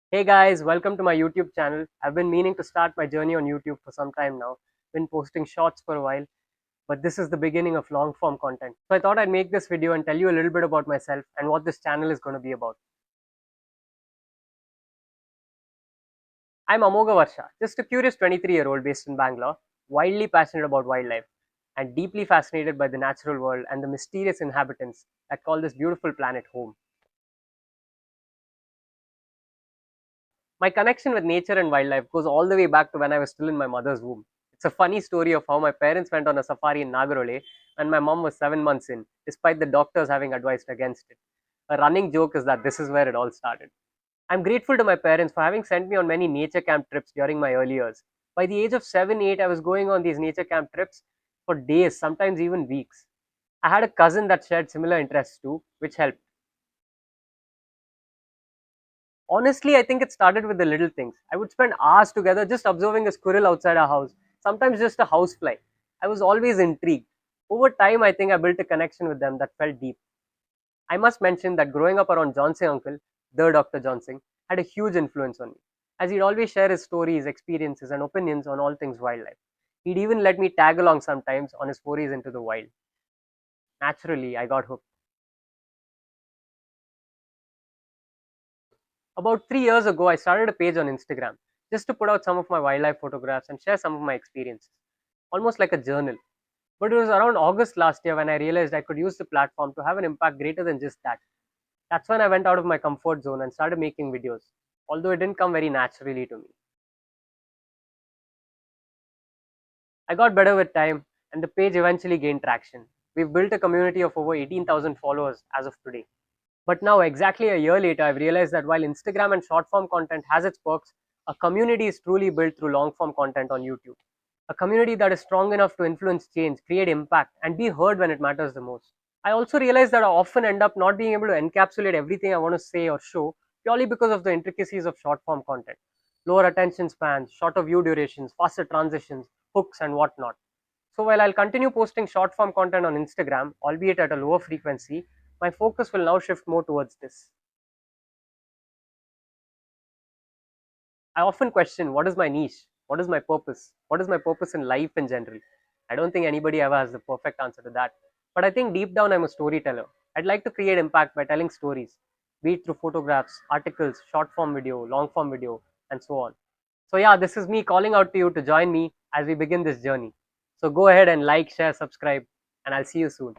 Hey guys, welcome to my YouTube channel. I've been meaning to start my journey on YouTube for some time now. Been posting shorts for a while, but this is the beginning of long form content. So I thought I'd make this video and tell you a little bit about myself and what this channel is going to be about. I'm Amoga Varsha, just a curious 23-year-old based in Bangalore, wildly passionate about wildlife and deeply fascinated by the natural world and the mysterious inhabitants that call this beautiful planet home. My connection with nature and wildlife goes all the way back to when I was still in my mother's womb. It's a funny story of how my parents went on a safari in Nagarole when my mom was 7 months in, despite the doctors having advised against it. A running joke is that this is where it all started. I'm grateful to my parents for having sent me on many nature camp trips during my early years. By the age of 7, 8, I was going on these nature camp trips for days, sometimes even weeks. I had a cousin that shared similar interests too, which helped. Honestly, I think it started with the little things. I would spend hours together just observing a squirrel outside our house, sometimes just a housefly. I was always intrigued. Over time, I think I built a connection with them that felt deep. I must mention that growing up around Johnson uncle, the Dr. Johnson, had a huge influence on me, as he'd always share his stories, experiences, and opinions on all things wildlife. He'd even let me tag along sometimes on his forays into the wild. Naturally, I got hooked. About 3 years ago, I started a page on Instagram just to put out some of my wildlife photographs and share some of my experiences, almost like a journal. But it was around August last year when I realized I could use the platform to have an impact greater than just that. That's when I went out of my comfort zone and started making videos, although it didn't come very naturally to me. I got better with time, and the page eventually gained traction. We've built a community of over 18,000 followers as of today. But now, exactly a year later, I've realized that while Instagram and short form content has its perks, a community is truly built through long form content on YouTube. A community that is strong enough to influence change, create impact, and be heard when it matters the most. I also realize that I often end up not being able to encapsulate everything I want to say or show purely because of the intricacies of short form content. Lower attention spans, shorter view durations, faster transitions, hooks, and whatnot. So while I'll continue posting short form content on Instagram, albeit at a lower frequency, my focus will now shift more towards this. I often question what is my niche? What is my purpose? What is my purpose in life in general? I don't think anybody ever has the perfect answer to that. But I think deep down I'm a storyteller. I'd like to create impact by telling stories, be it through photographs, articles, short form video, long form video, and so on. So, yeah, this is me calling out to you to join me as we begin this journey. So, go ahead and like, share, subscribe, and I'll see you soon.